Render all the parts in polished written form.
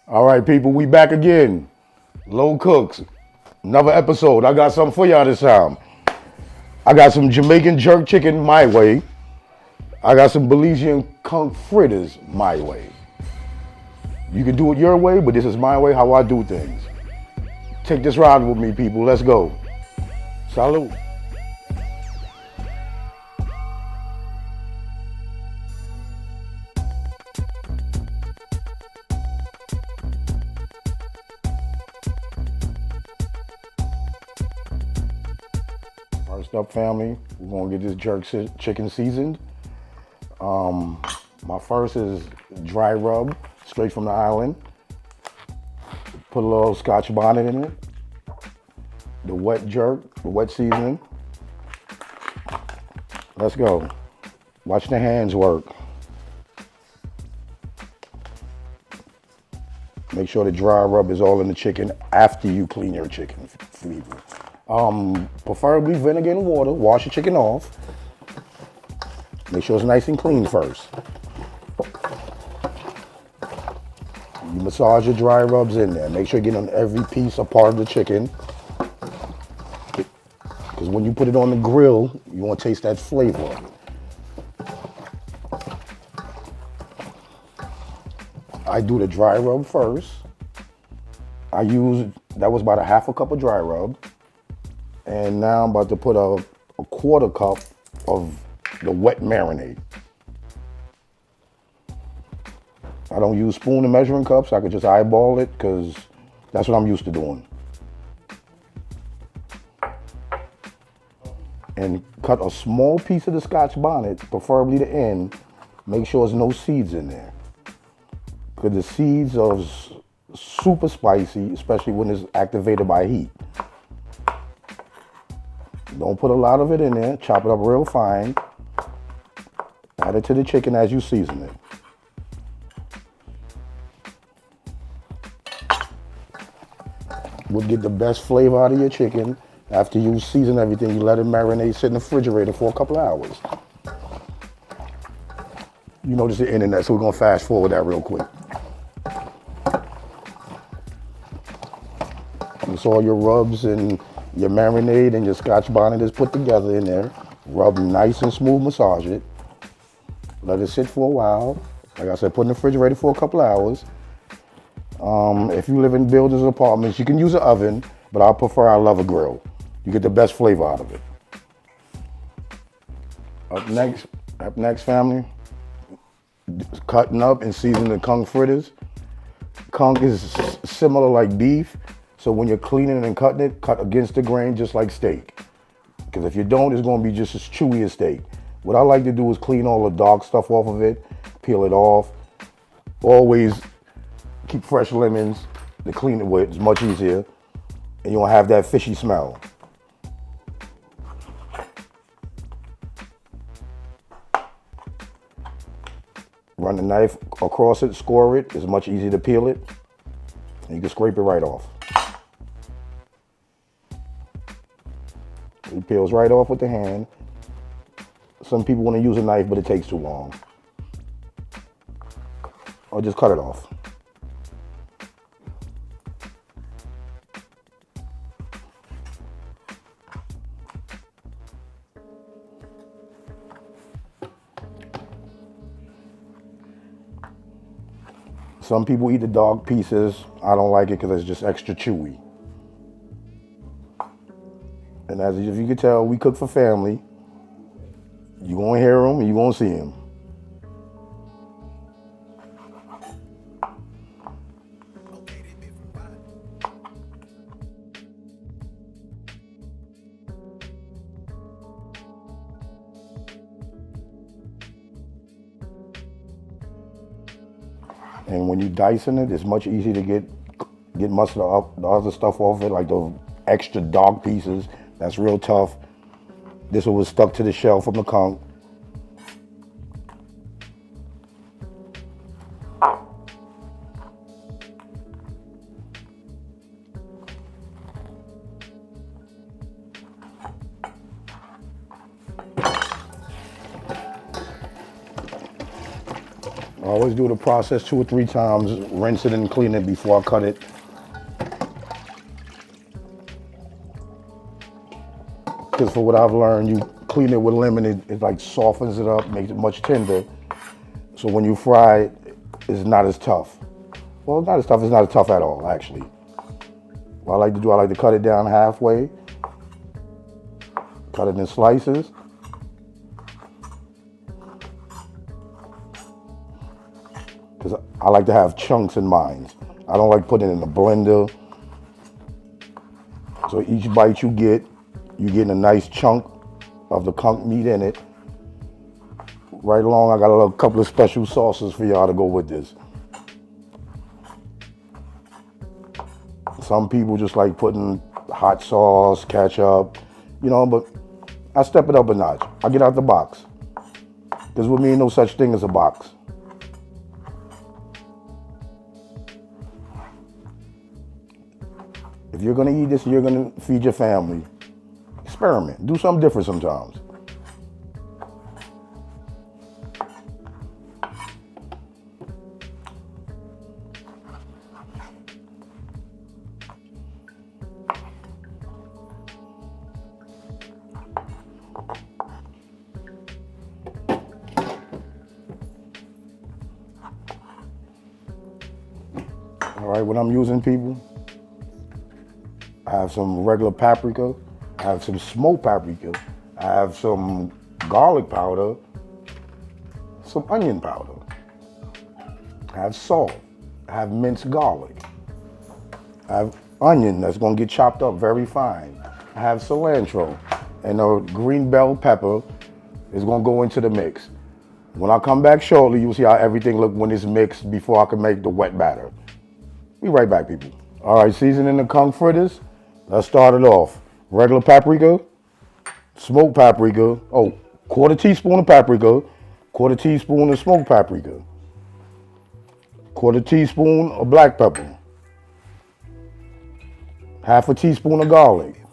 All right, people, we back again. LoweCooks, another episode. I got something for y'all this time. I got some Jamaican jerk chicken my way. I got some Belizean Conch Fritters my way. You can do it your way, but this is my way, how I do things. Take this ride with me, people. Let's go. Salute. First up, family, we're gonna get this jerk chicken seasoned. My first is dry rub, straight from the island. Put a little Scotch bonnet in it. The wet jerk, the wet seasoning. Let's go. Watch the hands work. Make sure the dry rub is all in the chicken after you clean your chicken, people. Preferably vinegar and water. Wash your chicken off. Make sure it's nice and clean first. You massage your dry rubs in there. Make sure you get on every piece or part of the chicken. Because when you put it on the grill, you want to taste that flavor. I do the dry rub first. That was about a half a cup of dry rub. And now I'm about to put a quarter cup of the wet marinade. I don't use spoon and measuring cups. I could just eyeball it because that's what I'm used to doing. And cut a small piece of the Scotch bonnet, preferably the end. Make sure there's no seeds in there. Because the seeds are super spicy, especially when it's activated by heat. Don't put a lot of it in there. Chop it up real fine. Add it to the chicken as you season it. Would get the best flavor out of your chicken. After you season everything, you let it marinate, sit in the refrigerator for a couple of hours. You know this is the internet, so we're gonna fast forward that real quick. It's all your rubs and your marinade and your Scotch bonnet is put together in there. Rub nice and smooth, massage it. Let it sit for a while. Like I said, put in the refrigerator for a couple of hours. If you live in buildings or apartments, you can use an oven, but I love a grill. You get the best flavor out of it. Up next, family, cutting up and seasoning the conch fritters. Conch is similar like beef, so when you're cleaning it and cutting it, cut against the grain just like steak. Because if you don't, it's going to be just as chewy as steak. What I like to do is clean all the dark stuff off of it, peel it off. Always keep fresh lemons to clean it with. It's much easier. And you won't have that fishy smell. Run the knife across it, score it. It's much easier to peel it. And you can scrape it right off. It peels right off with the hand. Some people want to use a knife, but it takes too long. Or just cut it off. Some people eat the dog pieces. I don't like it because it's just extra chewy. And as if you can tell, we cook for family. You're going to hear them and you're going to see them. And when you dicing it, it's much easier to get most of the other stuff off it, like the extra dog pieces. That's real tough. This one was stuck to the shell from the conch. I always do the process 2 or 3 times, rinse it and clean it before I cut it. Because for what I've learned, you clean it with lemon, it like softens it up, makes it much tender. So when you fry it, it's not as tough. Well, not as tough, it's not as tough at all, actually. What I like to do, I like to cut it down halfway, cut it in slices. Because I like to have chunks in mine. I don't like putting it in a blender. So each bite you get a nice chunk of the conch meat in it. Right along, I got a couple of special sauces for y'all to go with this. Some people just like putting hot sauce, ketchup, you know, but I step it up a notch. I get out the box. Because with me, no such thing as a box. If you're gonna eat this, you're gonna feed your family. Experiment, do something different sometimes. All right, what I'm using, people, I have some regular paprika, I have some smoked paprika, I have some garlic powder, some onion powder, I have salt, I have minced garlic, I have onion that's gonna get chopped up very fine, I have cilantro, and a green bell pepper is gonna go into the mix. When I come back shortly, you'll see how everything look when it's mixed before I can make the wet batter. Be right back, people. All right, seasoning the conch fritters. Let's start it off. Regular paprika, smoked paprika. Oh, quarter teaspoon of paprika, quarter teaspoon of smoked paprika, quarter teaspoon of black pepper, half a teaspoon of garlic,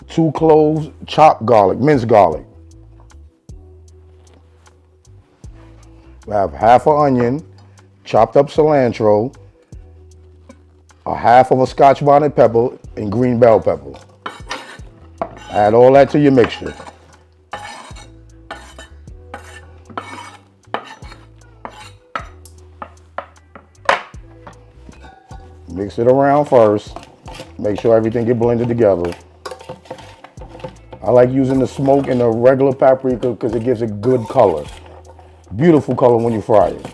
2 cloves chopped garlic, minced garlic. We have half an onion, chopped up cilantro, a half of a Scotch bonnet pepper, and green bell pepper. Add all that to your mixture. Mix it around first. Make sure everything get blended together. I like using the smoke and the regular paprika because it gives it good color. Beautiful color when you fry it.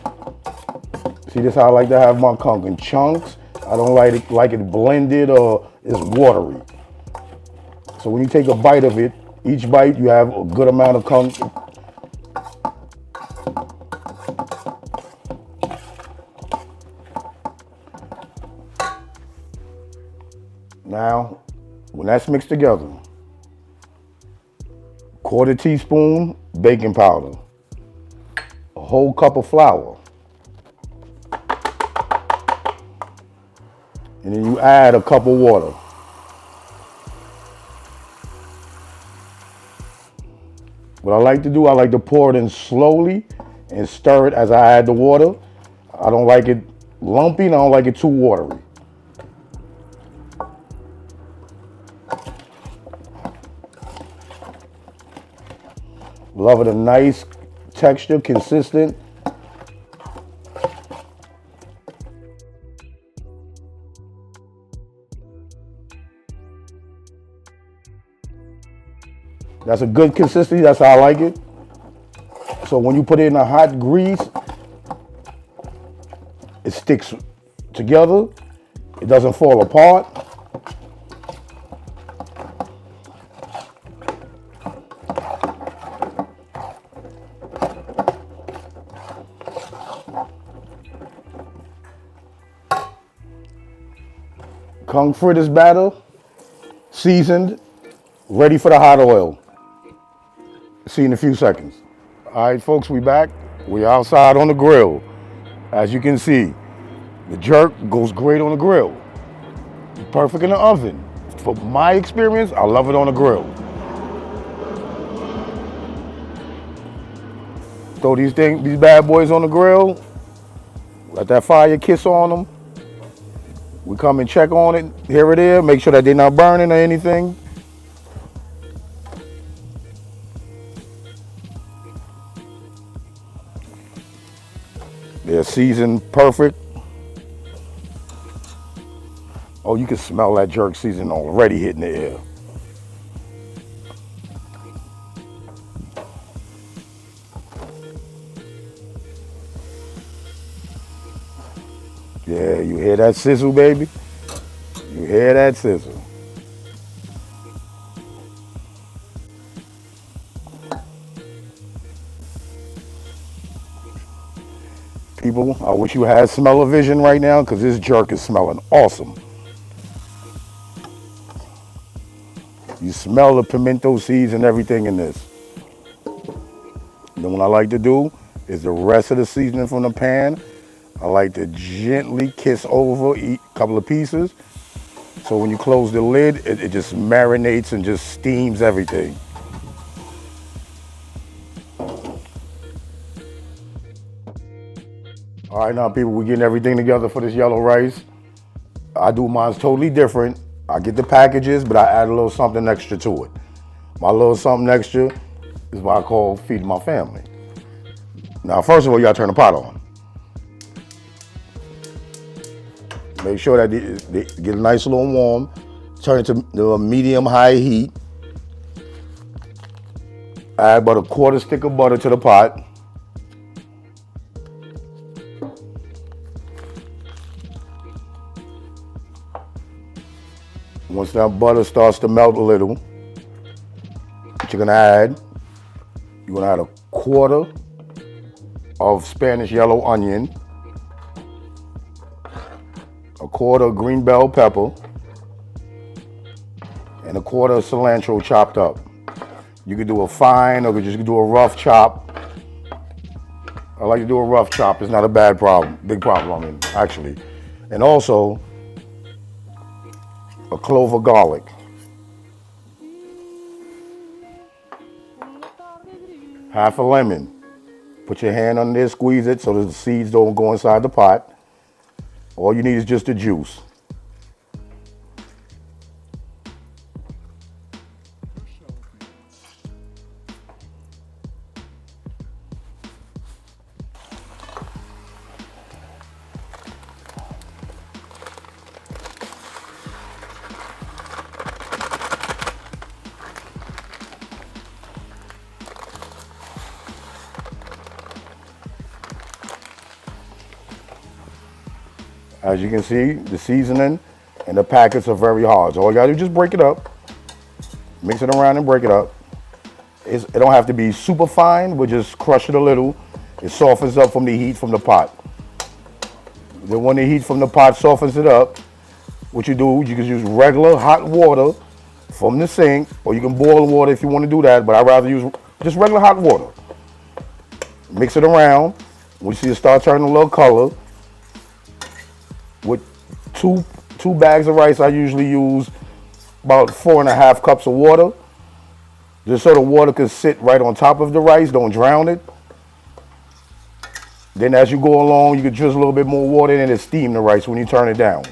See, this is how I like to have my conch in chunks. I don't like it blended or it's watery. So when you take a bite of it, each bite you have a good amount of conch. Now, when that's mixed together, quarter teaspoon baking powder, a whole cup of flour, and then you add a cup of water. What I like to do, I like to pour it in slowly and stir it as I add the water. I don't like it lumpy and I don't like it too watery. Love it a nice texture, consistent. That's a good consistency, that's how I like it. So when you put it in a hot grease, it sticks together, it doesn't fall apart. Conch fritters batter, seasoned, ready for the hot oil. See you in a few seconds. All right, folks, we back. We outside on the grill. As you can see, the jerk goes great on the grill. It's perfect in the oven. For my experience, I love it on the grill. Throw these bad boys on the grill. Let that fire kiss on them. We come and check on it here or there. Make sure that they're not burning or anything. They're seasoned perfect. Oh, you can smell that jerk season already hitting the air. Yeah, you hear that sizzle, baby? You hear that sizzle. People, I wish you had smell-o-vision right now because this jerk is smelling awesome. You smell the pimento seeds and everything in this. Then what I like to do is the rest of the seasoning from the pan, I like to gently kiss over each couple of pieces. So when you close the lid, it just marinates and just steams everything. All right, now people, we're getting everything together for this yellow rice. I do mine's totally different. I get the packages, but I add a little something extra to it. My little something extra is what I call feeding my family. Now, first of all, you gotta turn the pot on. Make sure that they get a nice little warm. Turn it to a medium-high heat. Add about a quarter stick of butter to the pot. Once that butter starts to melt a little, what you're gonna add a quarter of Spanish yellow onion, a quarter of green bell pepper, and a quarter of cilantro chopped up. You could do a fine or you could just do a rough chop. I like to do a rough chop. It's not a big problem, actually. And also, a clove of garlic. Half a lemon. Put your hand under there, squeeze it so that the seeds don't go inside the pot. All you need is just the juice. As you can see, the seasoning and the packets are very hard. So all you gotta do is just break it up, mix it around and break it up. It don't have to be super fine, but just crush it a little. It softens up from the heat from the pot. Then when the heat from the pot softens it up, what you do, you can use regular hot water from the sink, or you can boil water if you want to do that, but I'd rather use just regular hot water. Mix it around. When you see it start turning a little color, with two bags of rice, I usually use about 4.5 cups of water, just so the water can sit right on top of the rice, don't drown it. Then as you go along, you can drizzle a little bit more water in and steam the rice when you turn it down.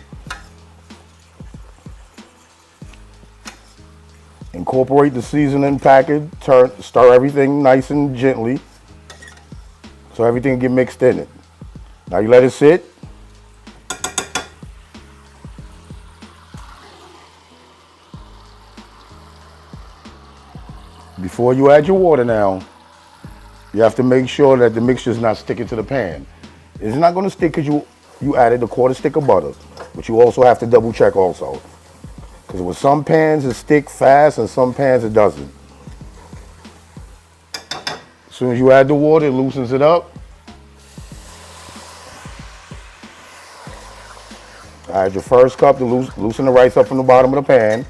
Incorporate the seasoning packet, stir everything nice and gently so everything get mixed in it. Now you let it sit. Before you add your water now, you have to make sure that the mixture is not sticking to the pan. It's not going to stick because you added a quarter stick of butter, but you also have to double check also. Because with some pans it stick fast and some pans it doesn't. As soon as you add the water, it loosens it up. Add your first cup to loosen the rice up from the bottom of the pan.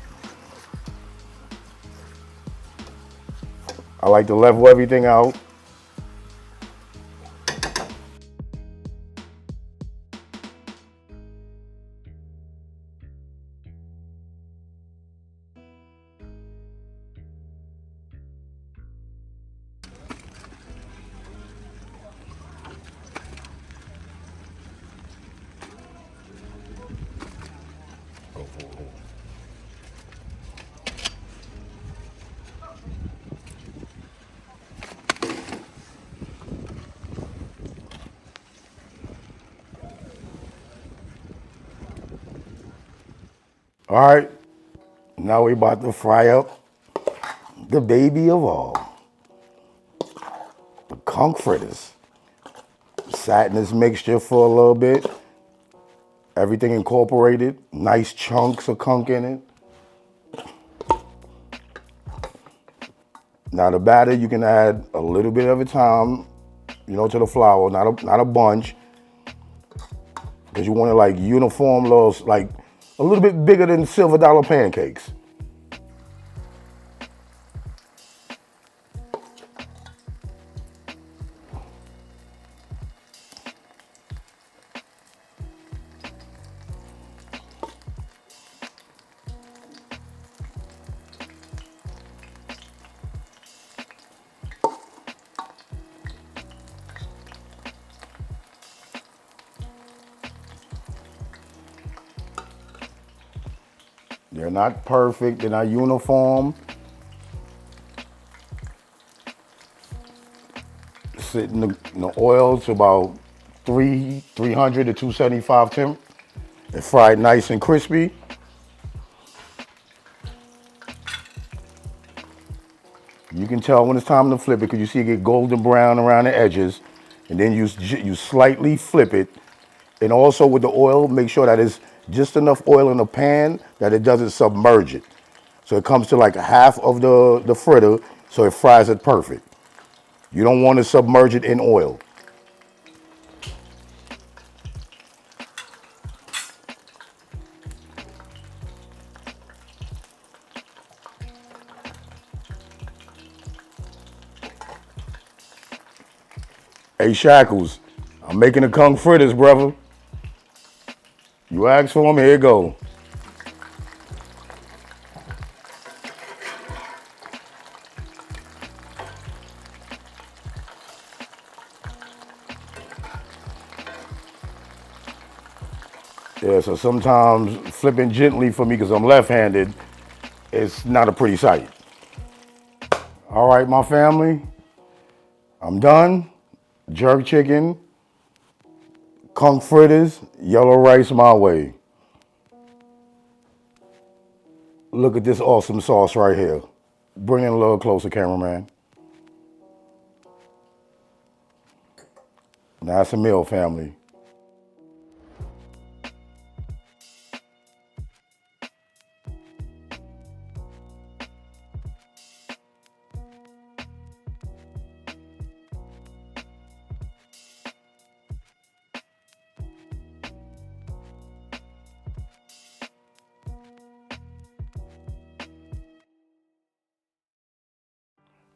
I like to level everything out. All right, now we about to fry up the baby of all, the conch fritters. Sat in this mixture for a little bit. Everything incorporated, nice chunks of conch in it. Now the batter, you can add a little bit at a time, to the flour, not a bunch, because you want it like uniform, like a little bit bigger than silver dollar pancakes. They're not perfect, they're not uniform. Sit in the oil to about 300 to 275 temp and fry it nice and crispy. You can tell when it's time to flip it because you see it get golden brown around the edges, and then you slightly flip it. And also with the oil, make sure that it's just enough oil in the pan that it doesn't submerge it. So it comes to like a half of the fritter, so it fries it perfect. You don't want to submerge it in oil. Hey Shackles, I'm making the conch fritters, brother. You asked for them, here you go. Yeah, so sometimes flipping gently for me because I'm left-handed, it's not a pretty sight. All right, my family, I'm done. Jerk chicken, conch fritters, yellow rice my way. Look at this awesome sauce right here. Bring it a little closer, cameraman. Now it's a meal, family.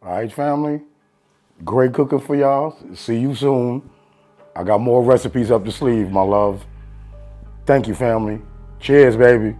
All right, family. Great cooking for y'all. See you soon. I got more recipes up the sleeve, my love. Thank you, family. Cheers, baby.